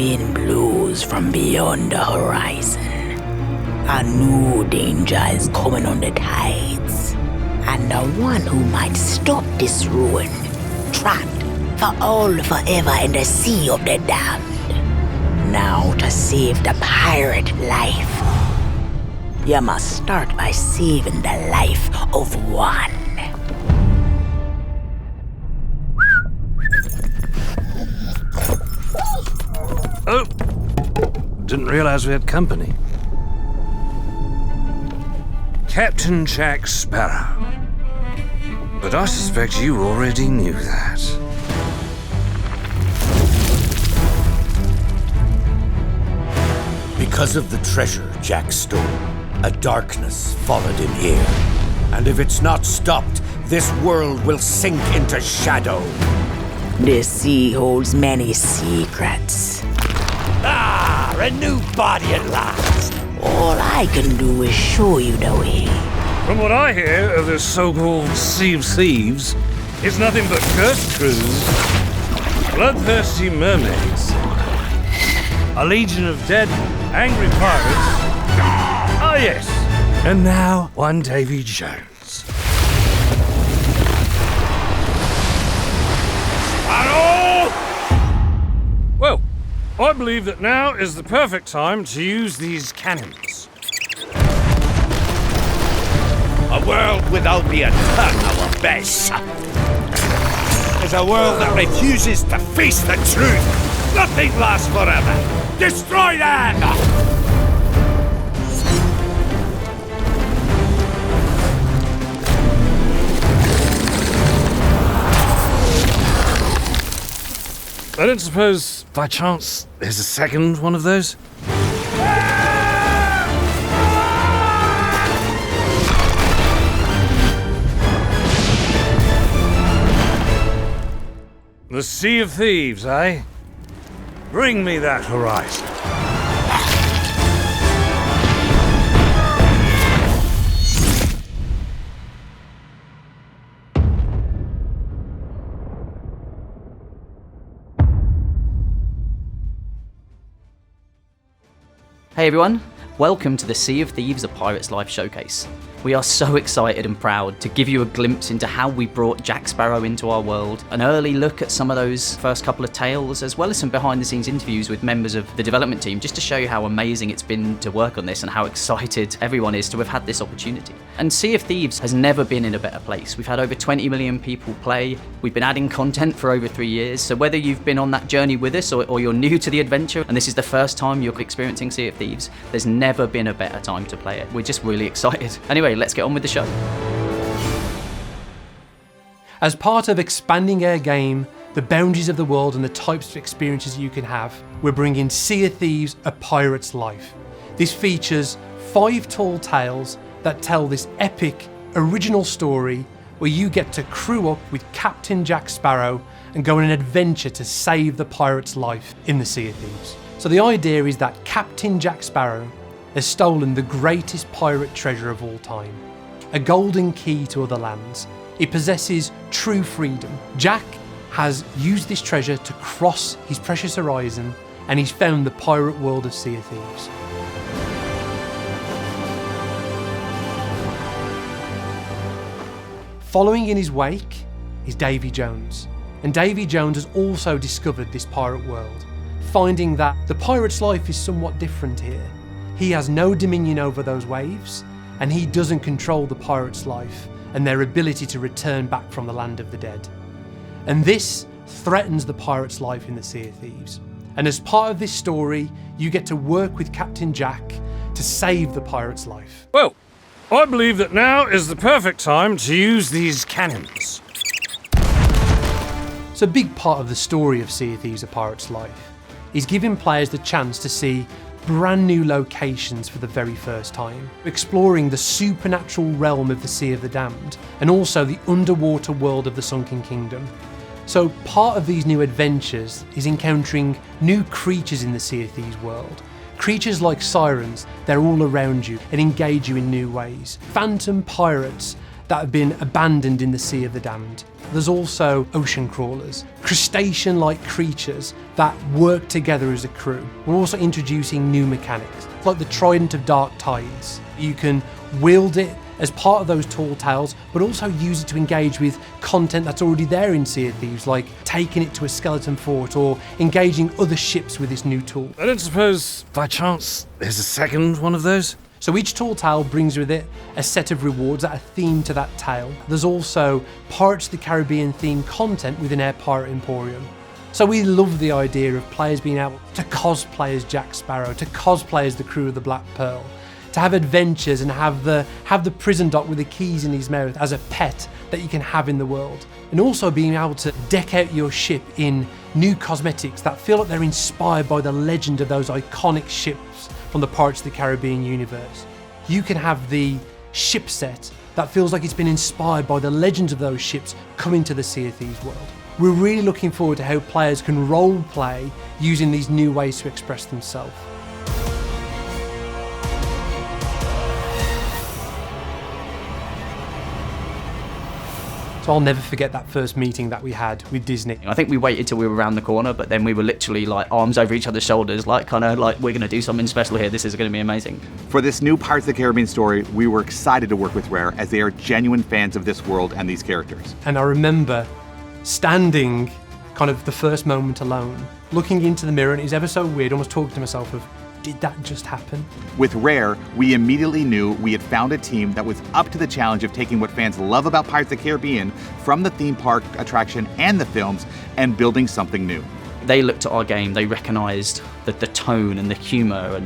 wind blows from beyond the horizon. A new danger is coming on the tides, and the one who might stop this ruin, trapped for all forever in the sea of the damned. Now to save the pirate life, you must start by saving the life of one. Oh, didn't realize we had company. Captain Jack Sparrow. But I suspect you already knew that. Because of the treasure Jack stole, a darkness followed him here. And if it's not stopped, this world will sink into shadow. This sea holds many secrets. Ah, a new body at last. All I can do is show you the way. From what I hear of this so-called Sea of Thieves, it's nothing but cursed crews, bloodthirsty mermaids, a legion of dead, angry pirates. Ah, yes. And now, one Davy Jones. Sparrow! Well, I believe that now is the perfect time to use these cannons. A world without the eternal abyss is a world that refuses to face the truth. Nothing lasts forever. Destroy them! I don't suppose, by chance, there's a second one of those? The Sea of Thieves, eh? Bring me that horizon. Hey everyone, welcome to the Sea of Thieves A Pirate's Life Showcase. We are so excited and proud to give you a glimpse into how we brought Jack Sparrow into our world, an early look at some of those first couple of tales, as well as some behind the scenes interviews with members of the development team, just to show you how amazing it's been to work on this and how excited everyone is to have had this opportunity. And Sea of Thieves has never been in a better place. We've had over 20 million people play, we've been adding content for over 3 years, so whether you've been on that journey with us or you're new to the adventure and this is the first time you're experiencing Sea of Thieves, there's never been a better time to play it. We're just really excited. Anyway, let's get on with the show. As part of expanding our game, the boundaries of the world and the types of experiences you can have, we're bringing Sea of Thieves A Pirate's Life. This features 5 tall tales that tell this epic, original story where you get to crew up with Captain Jack Sparrow and go on an adventure to save the pirate's life in the Sea of Thieves. So the idea is that Captain Jack Sparrow has stolen the greatest pirate treasure of all time, a golden key to other lands. It possesses true freedom. Jack has used this treasure to cross his precious horizon, and he's found the pirate world of Sea of Thieves. Following in his wake is Davy Jones, and Davy Jones has also discovered this pirate world, finding that the pirate's life is somewhat different here. He has no dominion over those waves, and he doesn't control the pirate's life and their ability to return back from the land of the dead. And this threatens the pirate's life in the Sea of Thieves. And as part of this story, you get to work with Captain Jack to save the pirate's life. Well, I believe that now is the perfect time to use these cannons. So a big part of the story of Sea of Thieves A Pirate's Life is giving players the chance to see brand new locations for the very first time, exploring the supernatural realm of the Sea of the Damned and also the underwater world of the Sunken Kingdom. So part of these new adventures is encountering new creatures in the Sea of Thieves world. Creatures like sirens, they're all around you and engage you in new ways. Phantom pirates that have been abandoned in the Sea of the Damned. There's also ocean crawlers, crustacean-like creatures that work together as a crew. We're also introducing new mechanics, like the Trident of Dark Tides. You can wield it as part of those tall tales, but also use it to engage with content that's already there in Sea of Thieves, like taking it to a skeleton fort or engaging other ships with this new tool. I don't suppose, by chance, there's a second one of those? So each tall tale brings with it a set of rewards that are themed to that tale. There's also Pirates of the Caribbean themed content within our Pirate Emporium. So we love the idea of players being able to cosplay as Jack Sparrow, to cosplay as the crew of the Black Pearl, to have adventures and have the prison dock with the keys in his mouth as a pet that you can have in the world. And also being able to deck out your ship in new cosmetics that feel like they're inspired by the legend of those iconic ships from the Pirates of the Caribbean universe. You can have the ship set that feels like it's been inspired by the legends of those ships coming to the Sea of Thieves world. We're really looking forward to how players can role play using these new ways to express themselves. So I'll never forget that first meeting that we had with Disney. I think we waited till we were around the corner, but then we were literally like arms over each other's shoulders, like kind of like, we're going to do something special here. This is going to be amazing. For this new Pirates of the Caribbean story, we were excited to work with Rare as they are genuine fans of this world and these characters. And I remember standing kind of the first moment alone, looking into the mirror, and it was ever so weird, almost talking to myself of, did that just happen? With Rare, we immediately knew we had found a team that was up to the challenge of taking what fans love about Pirates of the Caribbean from the theme park attraction and the films and building something new. They looked at our game, they recognised the tone and the humour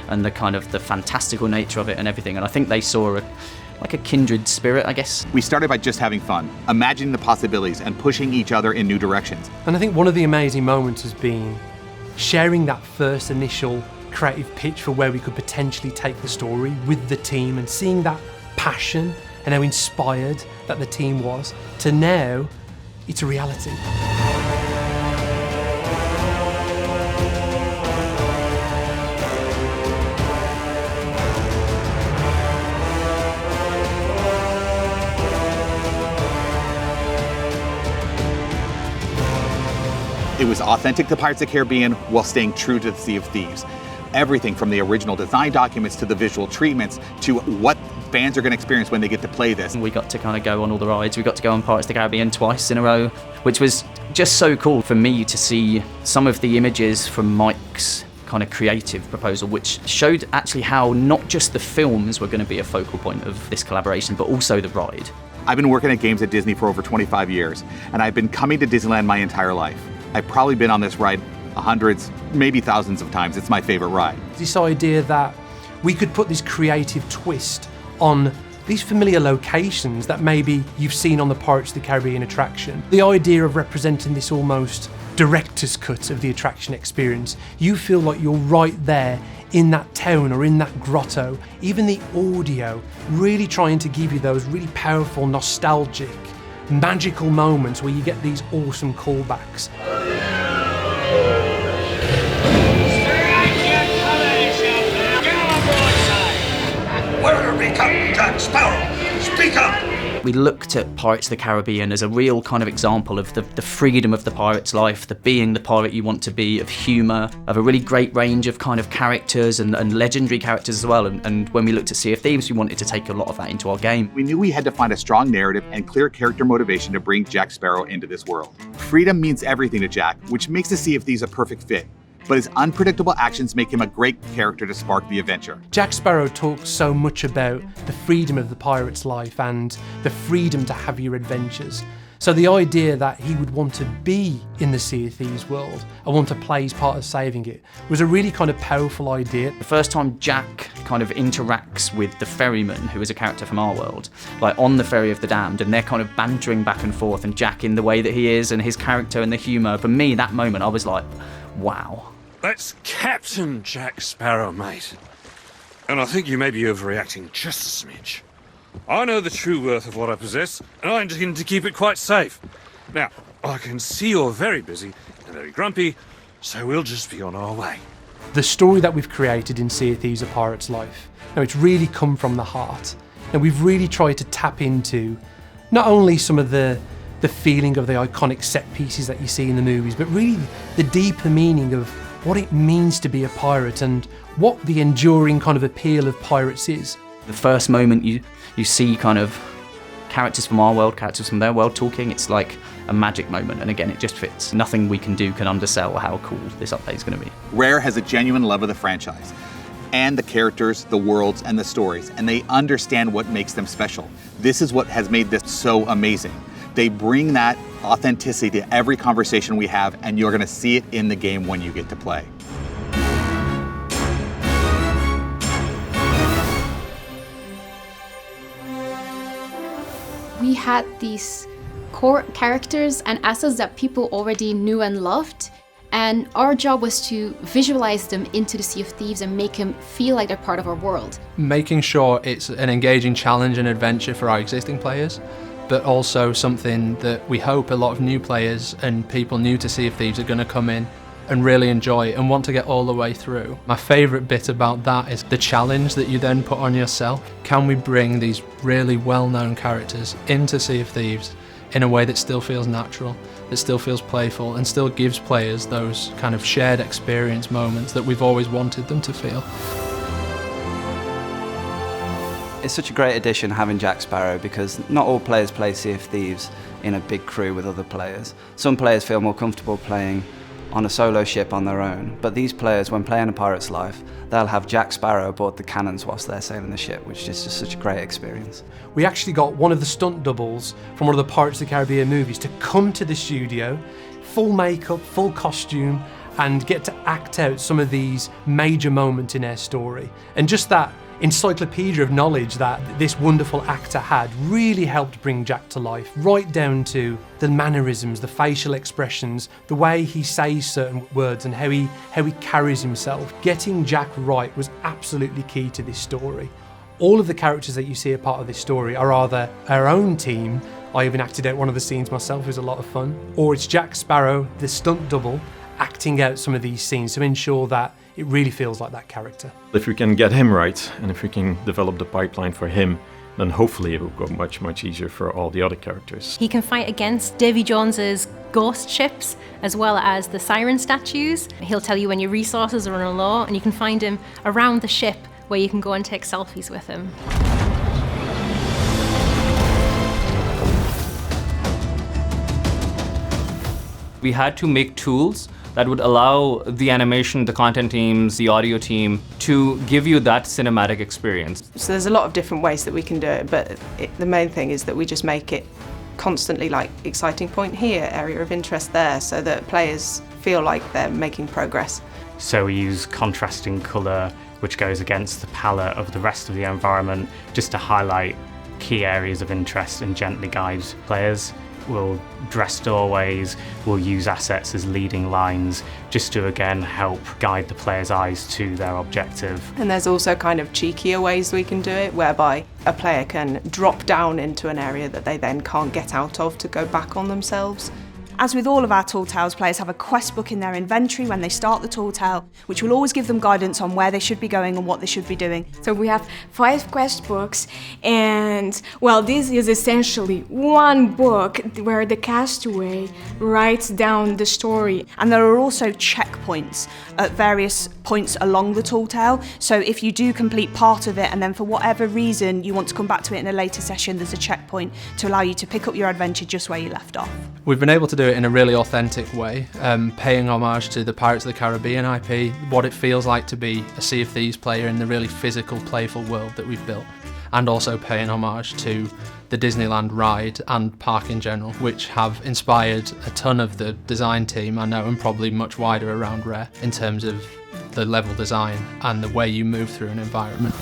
and the kind of the fantastical nature of it and everything, and I think they saw like a kindred spirit, I guess. We started by just having fun, imagining the possibilities and pushing each other in new directions. And I think one of the amazing moments has been sharing that first initial creative pitch for where we could potentially take the story with the team and seeing that passion and how inspired that the team was, to now it's a reality. It was authentic to Pirates of the Caribbean while staying true to the Sea of Thieves. Everything from the original design documents to the visual treatments to what fans are going to experience when they get to play this. We got to kind of go on all the rides. We got to go on Pirates of the Caribbean twice in a row, which was just so cool for me to see some of the images from Mike's kind of creative proposal, which showed actually how not just the films were going to be a focal point of this collaboration, but also the ride. I've been working at games at Disney for over 25 years, and I've been coming to Disneyland my entire life. I've probably been on this ride hundreds, maybe thousands of times. It's my favorite ride. This idea that we could put this creative twist on these familiar locations that maybe you've seen on the Pirates of the Caribbean attraction. The idea of representing this almost director's cut of the attraction experience. You feel like you're right there in that town or in that grotto. Even the audio, really trying to give you those really powerful, nostalgic, magical moments where you get these awesome callbacks. Where become Jack Sparrow? Speak up! We looked at Pirates of the Caribbean as a real kind of example of the freedom of the pirate's life, the being the pirate you want to be, of humour, of a really great range of kind of characters and legendary characters as well. And when we looked at Sea of Thieves, we wanted to take a lot of that into our game. We knew we had to find a strong narrative and clear character motivation to bring Jack Sparrow into this world. Freedom means everything to Jack, which makes the Sea of Thieves a perfect fit. But his unpredictable actions make him a great character to spark the adventure. Jack Sparrow talks so much about the freedom of the pirate's life and the freedom to have your adventures. So the idea that he would want to be in the Sea of Thieves world and want to play his part of saving it was a really kind of powerful idea. The first time Jack kind of interacts with the ferryman, who is a character from our world, like on the Ferry of the Damned, and they're kind of bantering back and forth, and Jack in the way that he is and his character and the humour, for me, that moment, I was like, wow. That's Captain Jack Sparrow, mate. And I think you may be overreacting just a smidge. I know the true worth of what I possess, and I intend to keep it quite safe. Now, I can see you're very busy and very grumpy, so we'll just be on our way. The story that we've created in Sea of Thieves: A Pirate's Life, now it's really come from the heart. And we've really tried to tap into not only some of the feeling of the iconic set pieces that you see in the movies, but really the deeper meaning of what it means to be a pirate and what the enduring kind of appeal of pirates is. The first moment you see kind of characters from our world, characters from their world talking, it's like a magic moment, and again, it just fits. Nothing we can do can undersell how cool this update is going to be. Rare has a genuine love of the franchise, and the characters, the worlds, and the stories, and they understand what makes them special. This is what has made this so amazing. They bring that authenticity to every conversation we have, and you're going to see it in the game when you get to play. We had these core characters and assets that people already knew and loved, and our job was to visualize them into the Sea of Thieves and make them feel like they're part of our world. Making sure it's an engaging challenge and adventure for our existing players, but also something that we hope a lot of new players and people new to Sea of Thieves are going to come in and really enjoy and want to get all the way through. My favourite bit about that is the challenge that you then put on yourself. Can we bring these really well-known characters into Sea of Thieves in a way that still feels natural, that still feels playful, and still gives players those kind of shared experience moments that we've always wanted them to feel? It's such a great addition having Jack Sparrow, because not all players play Sea of Thieves in a big crew with other players. Some players feel more comfortable playing on a solo ship on their own, but these players, when playing A Pirate's Life, they'll have Jack Sparrow aboard the cannons whilst they're sailing the ship, which is just such a great experience. We actually got one of the stunt doubles from one of the Pirates of the Caribbean movies to come to the studio, full makeup, full costume, and get to act out some of these major moments in their story. And just that encyclopedia of knowledge that this wonderful actor had really helped bring Jack to life, right down to the mannerisms, the facial expressions, the way he says certain words and how he carries himself. Getting Jack right was absolutely key to this story. All of the characters that you see a part of this story are either our own team, I even acted out one of the scenes myself, it was a lot of fun, or it's Jack Sparrow, the stunt double, acting out some of these scenes to ensure that it really feels like that character. If we can get him right, and if we can develop the pipeline for him, then hopefully it will go much, much easier for all the other characters. He can fight against Davy Jones's ghost ships, as well as the siren statues. He'll tell you when your resources are on low, and you can find him around the ship where you can go and take selfies with him. We had to make tools that would allow the animation, the content teams, the audio team to give you that cinematic experience. So there's a lot of different ways that we can do it, but the main thing is that we just make it constantly like exciting point here, area of interest there, so that players feel like they're making progress. So we use contrasting colour which goes against the palette of the rest of the environment just to highlight key areas of interest and gently guide players. We'll dress doorways, we'll use assets as leading lines just to again help guide the player's eyes to their objective. And there's also kind of cheekier ways we can do it, whereby a player can drop down into an area that they then can't get out of to go back on themselves. As with all of our Tall Tales, players have a quest book in their inventory when they start the Tall Tale, which will always give them guidance on where they should be going and what they should be doing. So we have 5 quest books, and well, this is essentially one book where the castaway writes down the story. And there are also checkpoints at various points along the Tall Tale. So if you do complete part of it and then for whatever reason you want to come back to it in a later session, there's a checkpoint to allow you to pick up your adventure just where you left off. We've been able to do it in a really authentic way, paying homage to the Pirates of the Caribbean IP, what it feels like to be a Sea of Thieves player in the really physical, playful world that we've built, and also paying homage to the Disneyland ride and park in general, which have inspired a ton of the design team, I know, and probably much wider around Rare in terms of the level design and the way you move through an environment.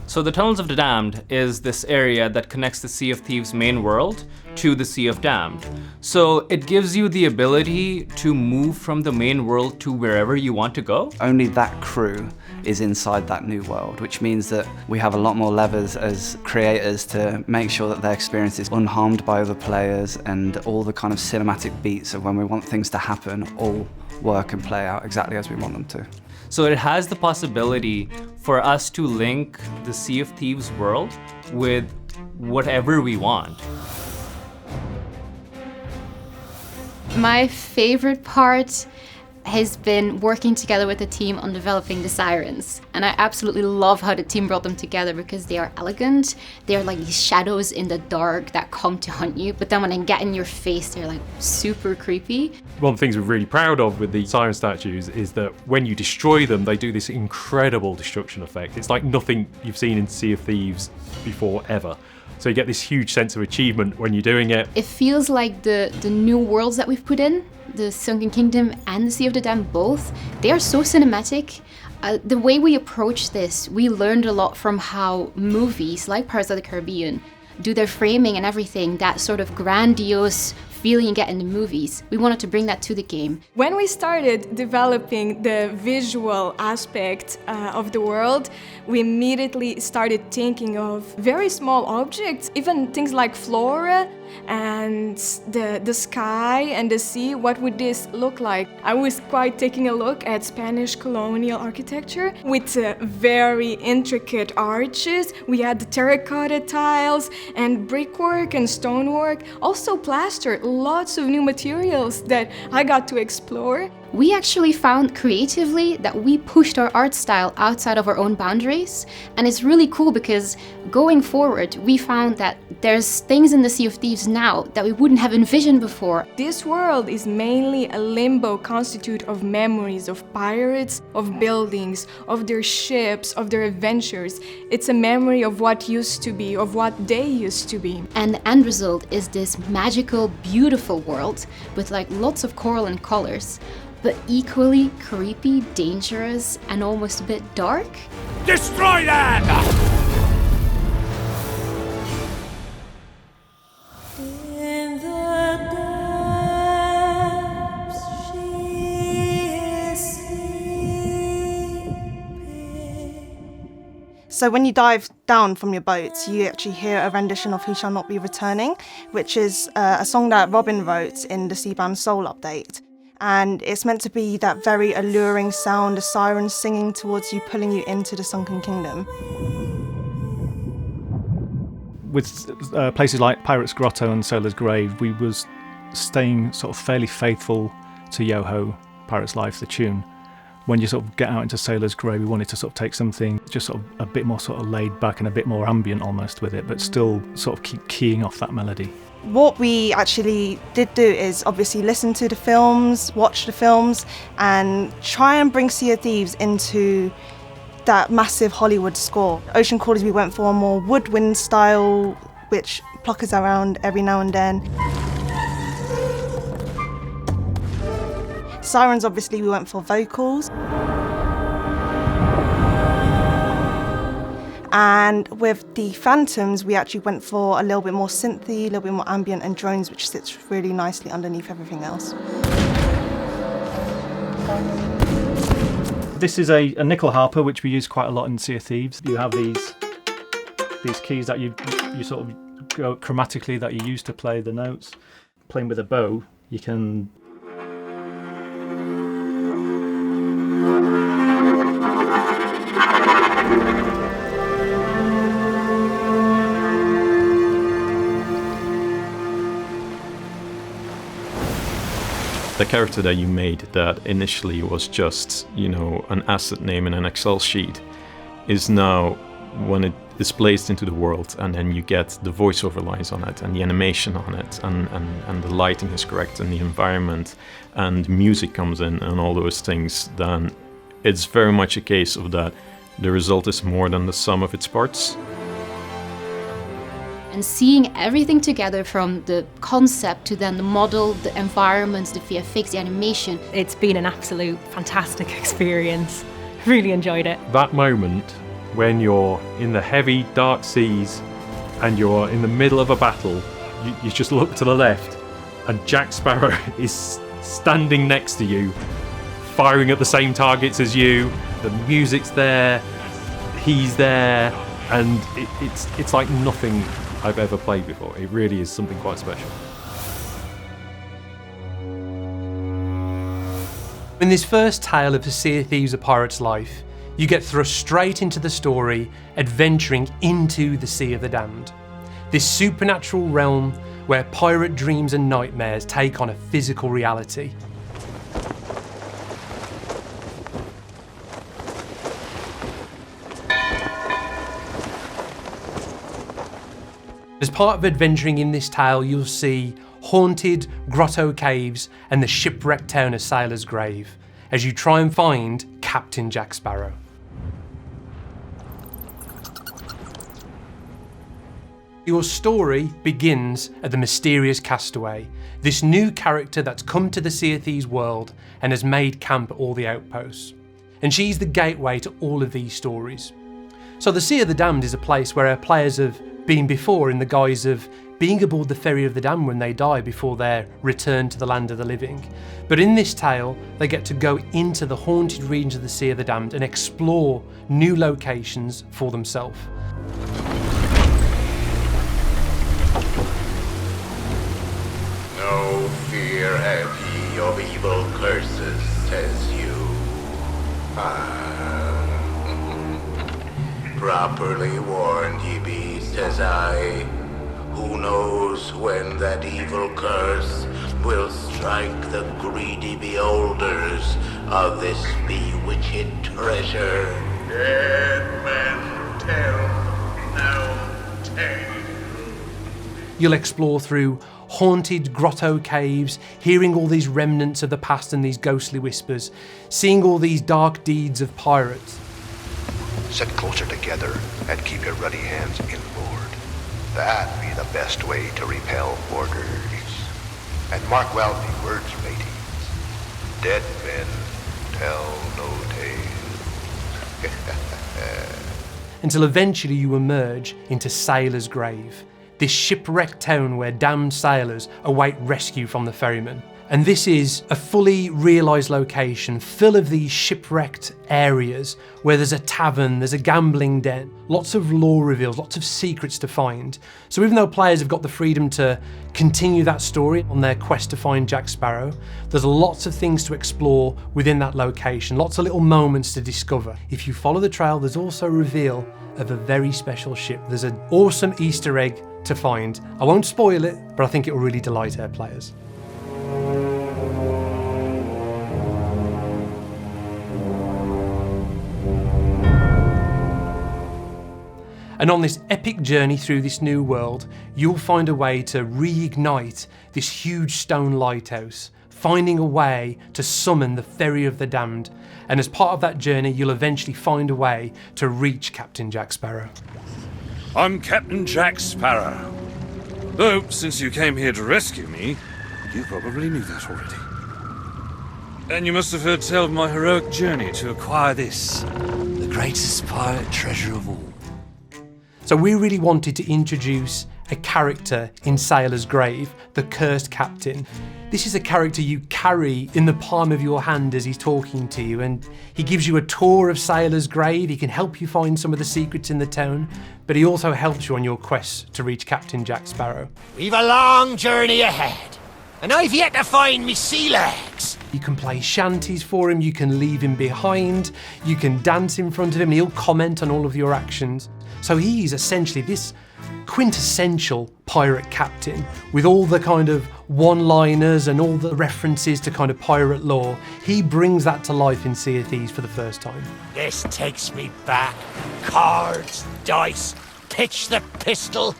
So the Tunnels of the Damned is this area that connects the Sea of Thieves main world to the Sea of Damned. So it gives you the ability to move from the main world to wherever you want to go. Only that crew is inside that new world, which means that we have a lot more levers as creators to make sure that their experience is unharmed by other players, and all the kind of cinematic beats of when we want things to happen all work and play out exactly as we want them to. So it has the possibility for us to link the Sea of Thieves world with whatever we want. My favorite part has been working together with the team on developing the sirens. And I absolutely love how the team brought them together because they are elegant. They're like these shadows in the dark that come to hunt you, but then when they get in your face, they're like super creepy. One of the things we're really proud of with the siren statues is that when you destroy them, they do this incredible destruction effect. It's like nothing you've seen in Sea of Thieves before ever. So you get this huge sense of achievement when you're doing it. It feels like the new worlds that we've put in, the Sunken Kingdom and the Sea of the Damned both, they are so cinematic. The way we approach this, we learned a lot from how movies like Pirates of the Caribbean do their framing and everything, that sort of grandiose feeling you get in the movies. We wanted to bring that to the game. When we started developing the visual aspect of the world, we immediately started thinking of very small objects, even things like flora and the sky and the sea. What would this look like? I was quite taking a look at Spanish colonial architecture with very intricate arches. We had the terracotta tiles and brickwork and stonework, also plaster, lots of new materials that I got to explore. We actually found creatively that we pushed our art style outside of our own boundaries, and it's really cool because going forward we found that there's things in the Sea of Thieves now that we wouldn't have envisioned before. This world is mainly a limbo constitute of memories of pirates, of buildings, of their ships, of their adventures. It's a memory of what used to be, of what they used to be. And the end result is this magical, beautiful world with like lots of coral and colors, but equally creepy, dangerous, and almost a bit dark. Destroy that! In the depths she is sleeping. So when you dive down from your boat, you actually hear a rendition of He Shall Not Be Returning, which is a song that Robin wrote in the Seabound Soul update. And it's meant to be that very alluring sound, the sirens singing towards you, pulling you into the Sunken Kingdom. With places like Pirate's Grotto and Sailor's Grave, we was staying sort of fairly faithful to Yoho, Pirate's Life, the tune. When you sort of get out into Sailor's Grave, we wanted to sort of take something just sort of a bit more sort of laid back and a bit more ambient almost with it, but still sort of keep keying off that melody. What we actually did do is obviously listen to the films, watch the films, and try and bring Sea of Thieves into that massive Hollywood score. Ocean Crawlers, we went for a more woodwind style, which pluckers around every now and then. Sirens, obviously, we went for vocals. And with the Phantoms, we actually went for a little bit more synthy, a little bit more ambient, and drones, which sits really nicely underneath everything else. This is a nickel harper, which we use quite a lot in Sea of Thieves. You have these keys that you sort of go chromatically that you use to play the notes. Playing with a bow, you can The character that you made that initially was just, an asset name in an Excel sheet is now, when it is placed into the world and then you get the voiceover lines on it and the animation on it and the lighting is correct and the environment and music comes in and all those things, then it's very much a case of that the result is more than the sum of its parts. And seeing everything together from the concept to then the model, the environments, the VFX, the animation. It's been an absolute fantastic experience. Really enjoyed it. That moment when you're in the heavy, dark seas and you're in the middle of a battle, you just look to the left, and Jack Sparrow is standing next to you, firing at the same targets as you. The music's there, he's there, and it's like nothing I've ever played before. It really is something quite special. In this first tale of the Sea of Thieves: A Pirate's Life, you get thrust straight into the story, adventuring into the Sea of the Damned. This supernatural realm where pirate dreams and nightmares take on a physical reality. As part of adventuring in this tale, you'll see haunted grotto caves and the shipwrecked town of Sailor's Grave as you try and find Captain Jack Sparrow. Your story begins at the mysterious Castaway, this new character that's come to the Sea of Thieves world and has made camp at all the outposts. And she's the gateway to all of these stories. So the Sea of the Damned is a place where our players have been before in the guise of being aboard the Ferry of the Damned when they die before their return to the land of the living. But in this tale, they get to go into the haunted regions of the Sea of the Damned and explore new locations for themselves. No fear have ye of evil curses, says you. Properly warned ye be, says I. Who knows when that evil curse will strike the greedy beholders of this bewitched treasure? Dead men tell no tale. You'll explore through haunted grotto caves, hearing all these remnants of the past and these ghostly whispers, seeing all these dark deeds of pirates. Sit closer together and keep your ruddy hands inboard. That be the best way to repel boarders. And mark well the words, mateys. Dead men tell no tales. Until eventually you emerge into Sailor's Grave, this shipwrecked town where damned sailors await rescue from the ferryman. And this is a fully realised location full of these shipwrecked areas where there's a tavern, there's a gambling den, lots of lore reveals, lots of secrets to find. So even though players have got the freedom to continue that story on their quest to find Jack Sparrow, there's lots of things to explore within that location, lots of little moments to discover. If you follow the trail, there's also a reveal of a very special ship. There's an awesome Easter egg to find. I won't spoil it, but I think it will really delight our players. And on this epic journey through this new world, you'll find a way to reignite this huge stone lighthouse, finding a way to summon the Ferry of the Damned. And as part of that journey, you'll eventually find a way to reach Captain Jack Sparrow. I'm Captain Jack Sparrow. Though, since you came here to rescue me, you probably knew that already. And you must have heard tell of my heroic journey to acquire this, the greatest pirate treasure of all. So we really wanted to introduce a character in Sailor's Grave, the Cursed Captain. This is a character you carry in the palm of your hand as he's talking to you, and he gives you a tour of Sailor's Grave. He can help you find some of the secrets in the town, but he also helps you on your quest to reach Captain Jack Sparrow. We've a long journey ahead, and I've yet to find me sea legs. You can play shanties for him, you can leave him behind, you can dance in front of him, and he'll comment on all of your actions. So he's essentially this quintessential pirate captain with all the kind of one-liners and all the references to kind of pirate lore. He brings that to life in Sea of Thieves for the first time. This takes me back. Cards, dice, pitch the pistol.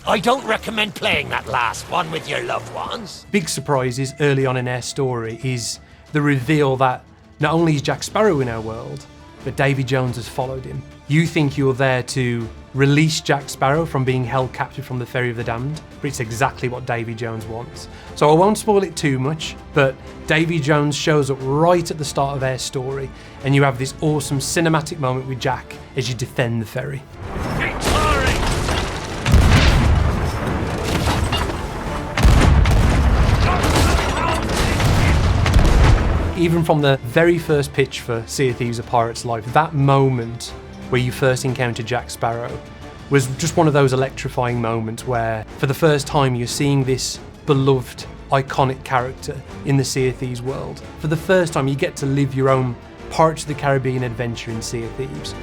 I don't recommend playing that last one with your loved ones. Big surprises early on in our story is the reveal that not only is Jack Sparrow in our world, but Davy Jones has followed him. You think you're there to release Jack Sparrow from being held captive from the Ferry of the Damned, but it's exactly what Davy Jones wants. So I won't spoil it too much, but Davy Jones shows up right at the start of our story, and you have this awesome cinematic moment with Jack as you defend the ferry. Even from the very first pitch for Sea of Thieves: A Pirate's Life, that moment where you first encounter Jack Sparrow was just one of those electrifying moments where, for the first time, you're seeing this beloved, iconic character in the Sea of Thieves world. For the first time, you get to live your own Pirates of the Caribbean adventure in Sea of Thieves.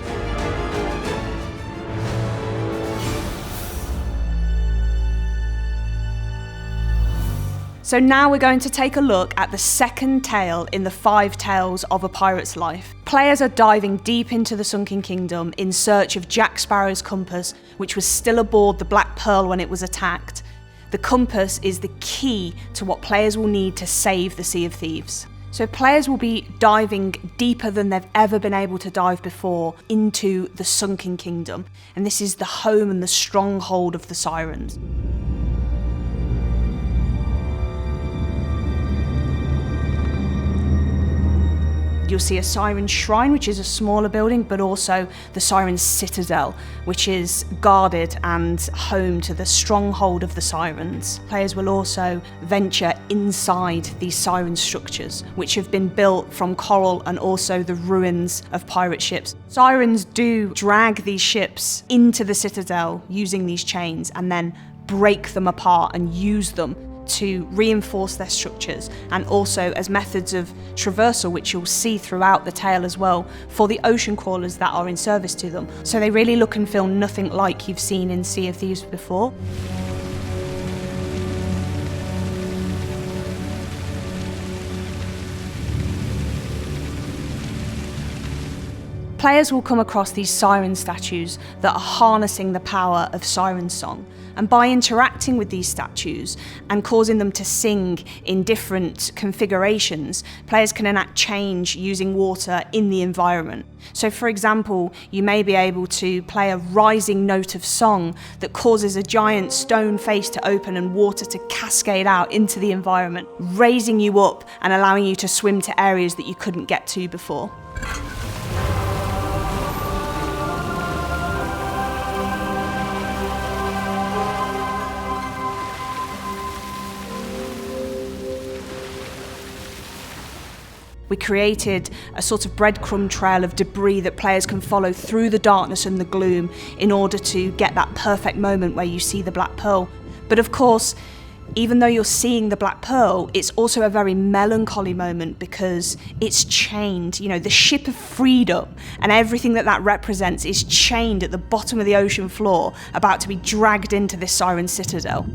So now we're going to take a look at the second tale in the 5 tales of A Pirate's Life. Players are diving deep into the Sunken Kingdom in search of Jack Sparrow's compass, which was still aboard the Black Pearl when it was attacked. The compass is the key to what players will need to save the Sea of Thieves. So players will be diving deeper than they've ever been able to dive before into the Sunken Kingdom, and this is the home and the stronghold of the Sirens. You'll see a Siren Shrine, which is a smaller building, but also the Siren Citadel, which is guarded and home to the stronghold of the Sirens. Players will also venture inside these Siren structures, which have been built from coral and also the ruins of pirate ships. Sirens do drag these ships into the Citadel using these chains and then break them apart and use them to reinforce their structures, and also as methods of traversal, which you'll see throughout the tale as well, for the ocean crawlers that are in service to them. So they really look and feel nothing like you've seen in Sea of Thieves before. Players will come across these siren statues that are harnessing the power of siren song, and by interacting with these statues and causing them to sing in different configurations, players can enact change using water in the environment. So for example, you may be able to play a rising note of song that causes a giant stone face to open and water to cascade out into the environment, raising you up and allowing you to swim to areas that you couldn't get to before. We created a sort of breadcrumb trail of debris that players can follow through the darkness and the gloom in order to get that perfect moment where you see the Black Pearl. But of course, even though you're seeing the Black Pearl, it's also a very melancholy moment because it's chained. You know, the ship of freedom and everything that that represents is chained at the bottom of the ocean floor, about to be dragged into this Siren Citadel.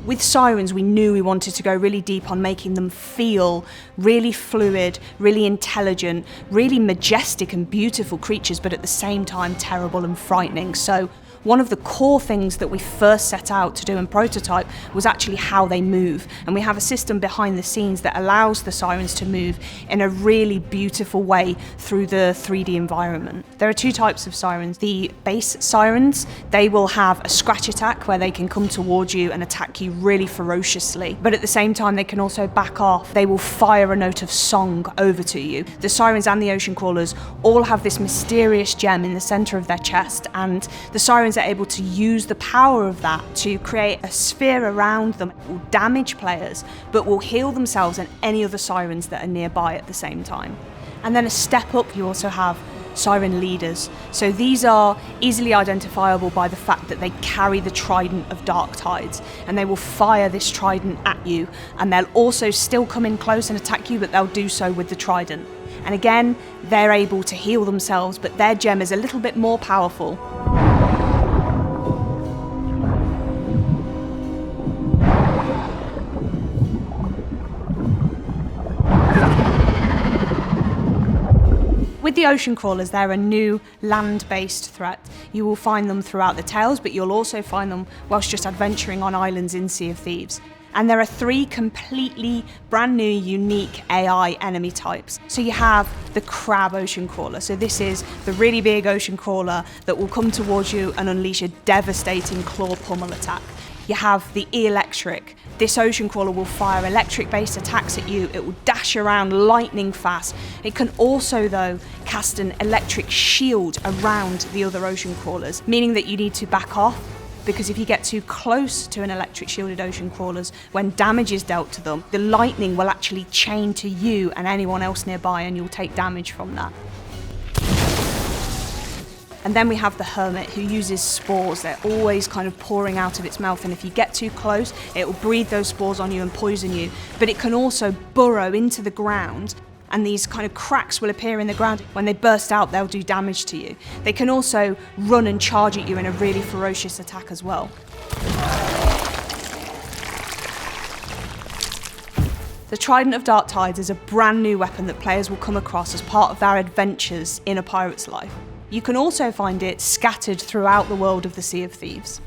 With Sirens, we knew we wanted to go really deep on making them feel really fluid, really intelligent, really majestic and beautiful creatures, but at the same time terrible and frightening. So one of the core things that we first set out to do in prototype was actually how they move. And we have a system behind the scenes that allows the Sirens to move in a really beautiful way through the 3D environment. There are 2 types of Sirens. The base Sirens, they will have a scratch attack where they can come towards you and attack you really ferociously. But at the same time, they can also back off. They will fire a note of song over to you. The Sirens and the ocean crawlers all have this mysterious gem in the center of their chest, and the Sirens are able to use the power of that to create a sphere around them. It will damage players, but will heal themselves and any other Sirens that are nearby at the same time. And then a step up, you also have Siren leaders. So these are easily identifiable by the fact that they carry the trident of dark tides, and they will fire this trident at you, and they'll also still come in close and attack you, but they'll do so with the trident. And again, they're able to heal themselves, but their gem is a little bit more powerful. With the ocean crawlers, they're a new land-based threat. You will find them throughout the tales, but you'll also find them whilst just adventuring on islands in Sea of Thieves. And there are 3 completely brand new, unique AI enemy types. So you have the crab ocean crawler. So this is the really big ocean crawler that will come towards you and unleash a devastating claw pummel attack. You have the electric. This ocean crawler will fire electric-based attacks at you. It will dash around lightning fast. It can also, though, cast an electric shield around the other ocean crawlers, meaning that you need to back off, because if you get too close to an electric shielded ocean crawlers, when damage is dealt to them, the lightning will actually chain to you and anyone else nearby, and you'll take damage from that. And then we have the hermit, who uses spores. They're always kind of pouring out of its mouth, and if you get too close, it will breathe those spores on you and poison you. But it can also burrow into the ground, and these kind of cracks will appear in the ground. When they burst out, they'll do damage to you. They can also run and charge at you in a really ferocious attack as well. The Trident of Dark Tides is a brand new weapon that players will come across as part of their adventures in a pirate's life. You can also find it scattered throughout the world of the Sea of Thieves.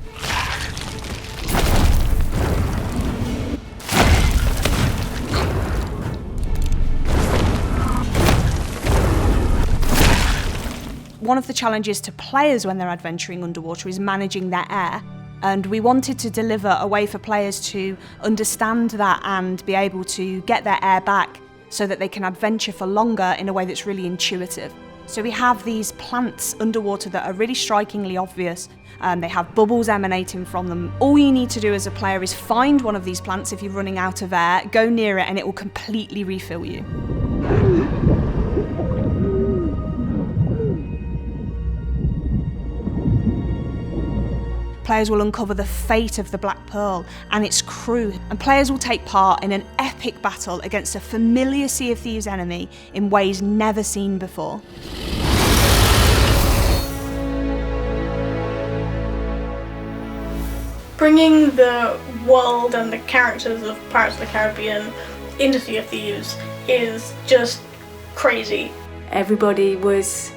One of the challenges to players when they're adventuring underwater is managing their air. And we wanted to deliver a way for players to understand that and be able to get their air back so that they can adventure for longer in a way that's really intuitive. So we have these plants underwater that are really strikingly obvious. They have bubbles emanating from them. All you need to do as a player is find one of these plants if you're running out of air, go near it, and it will completely refill you. Players will uncover the fate of the Black Pearl and its crew, and players will take part in an epic battle against a familiar Sea of Thieves enemy in ways never seen before. Bringing the world and the characters of Pirates of the Caribbean into Sea of Thieves is just crazy. Everybody was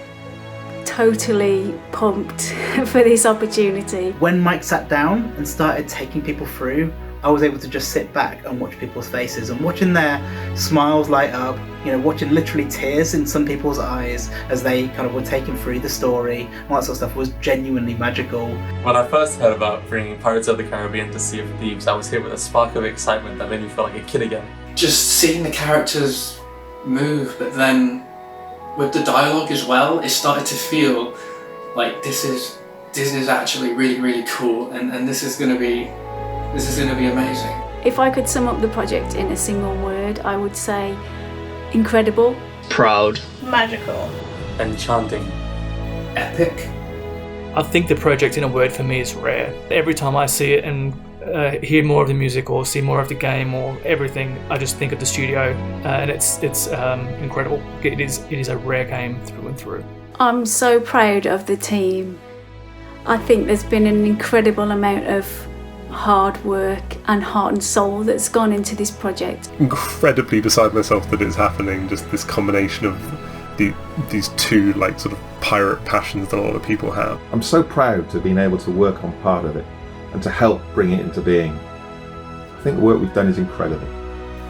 totally pumped for this opportunity. When Mike sat down and started taking people through, I was able to just sit back and watch people's faces and watching their smiles light up, watching literally tears in some people's eyes as they kind of were taken through the story and all that sort of stuff was genuinely magical. When I first heard about bringing Pirates of the Caribbean to Sea of Thieves, I was hit with a spark of excitement that made me feel like a kid again. Just seeing the characters move, but then with the dialogue as well, it started to feel like this is actually really, really cool, and this is gonna be amazing. If I could sum up the project in a single word, I would say incredible, proud, magical, enchanting, epic. I think the project in a word for me is rare. Every time I see it and hear more of the music or see more of the game or everything, I just think of the studio, and it's incredible. It is a rare game through and through. I'm so proud of the team. I think there's been an incredible amount of hard work and heart and soul that's gone into this project. Incredibly beside myself that it's happening, just this combination of these two sort of pirate passions that a lot of people have. I'm so proud to have been able to work on part of it and to help bring it into being. I think the work we've done is incredible.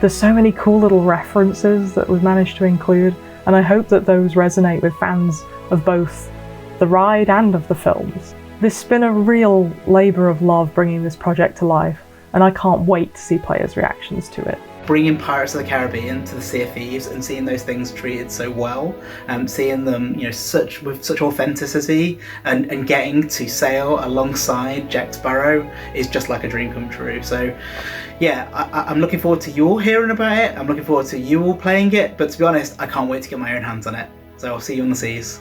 There's so many cool little references that we've managed to include, and I hope that those resonate with fans of both the ride and of the films. This has been a real labour of love bringing this project to life, and I can't wait to see players' reactions to it. Bringing Pirates of the Caribbean to the Sea of Thieves and seeing those things treated so well, seeing them with such authenticity and getting to sail alongside Jack Sparrow is just like a dream come true. So yeah, I'm looking forward to you all hearing about it. I'm looking forward to you all playing it, but to be honest, I can't wait to get my own hands on it. So I'll see you on the seas.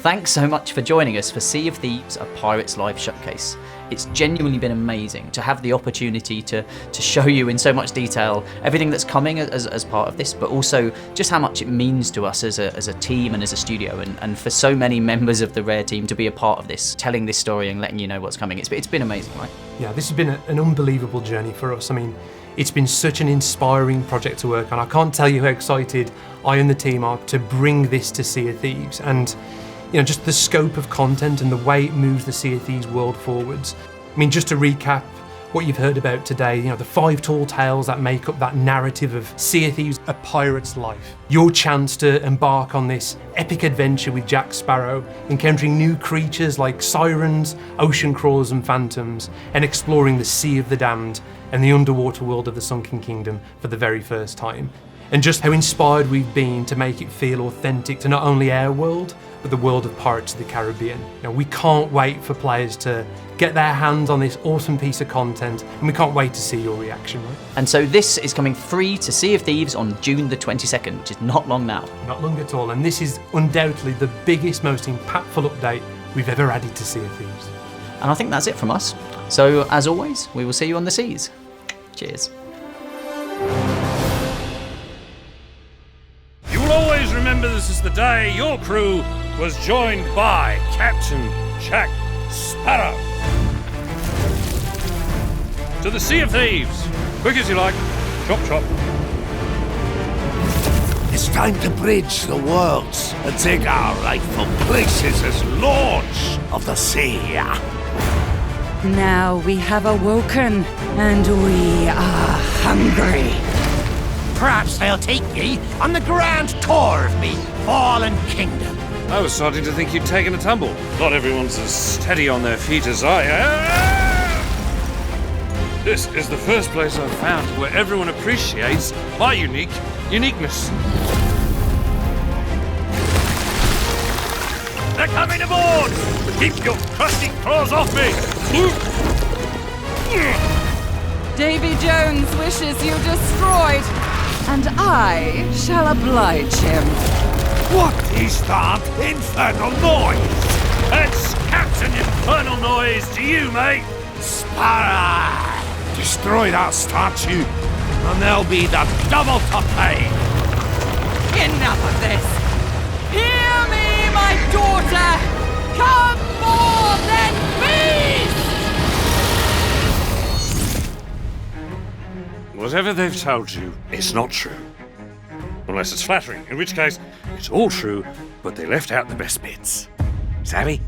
Thanks so much for joining us for Sea of Thieves, a Pirates Live showcase. It's genuinely been amazing to have the opportunity to show you in so much detail everything that's coming as part of this, but also just how much it means to us as a team and as a studio, and for so many members of the Rare team to be a part of this, telling this story and letting you know what's coming. It's been amazing, right? Yeah, this has been an unbelievable journey for us. I mean, it's been such an inspiring project to work on. I can't tell you how excited I and the team are to bring this to Sea of Thieves, and just the scope of content and the way it moves the Sea of Thieves world forwards. I mean, just to recap, what you've heard about today, the 5 tall tales that make up that narrative of Sea of Thieves, A Pirate's Life. Your chance to embark on this epic adventure with Jack Sparrow, encountering new creatures like sirens, ocean crawlers and phantoms, and exploring the Sea of the Damned and the underwater world of the Sunken Kingdom for the very first time. And just how inspired we've been to make it feel authentic to not only our world, but the world of Pirates of the Caribbean. We can't wait for players to get their hands on this awesome piece of content, and we can't wait to see your reaction, right? And so this is coming free to Sea of Thieves on June the 22nd, which is not long now. Not long at all, and this is undoubtedly the biggest, most impactful update we've ever added to Sea of Thieves. And I think that's it from us. So as always, we will see you on the seas. Cheers. You will always remember this is the day your crew was joined by Captain Jack Sparrow. To the Sea of Thieves. Quick as you like. Chop, chop. It's time to bridge the worlds and take our rightful places as lords of the sea. Now we have awoken, and we are hungry. Perhaps they'll take me on the grand tour of me fallen kingdom. I was starting to think you'd taken a tumble. Not everyone's as steady on their feet as I am. This is the first place I've found where everyone appreciates my uniqueness. They're coming aboard! Keep your crusty claws off me! Davy Jones wishes you destroyed, and I shall oblige him. What is that infernal noise? That's Captain Infernal Noise to you, mate! Sparrow! Destroy that statue, and there'll be the double to pay! Enough of this! Hear me, my daughter! Come more than beast! Whatever they've told you, it's not true. Unless it's flattering, in which case, it's all true, but they left out the best bits. Savvy?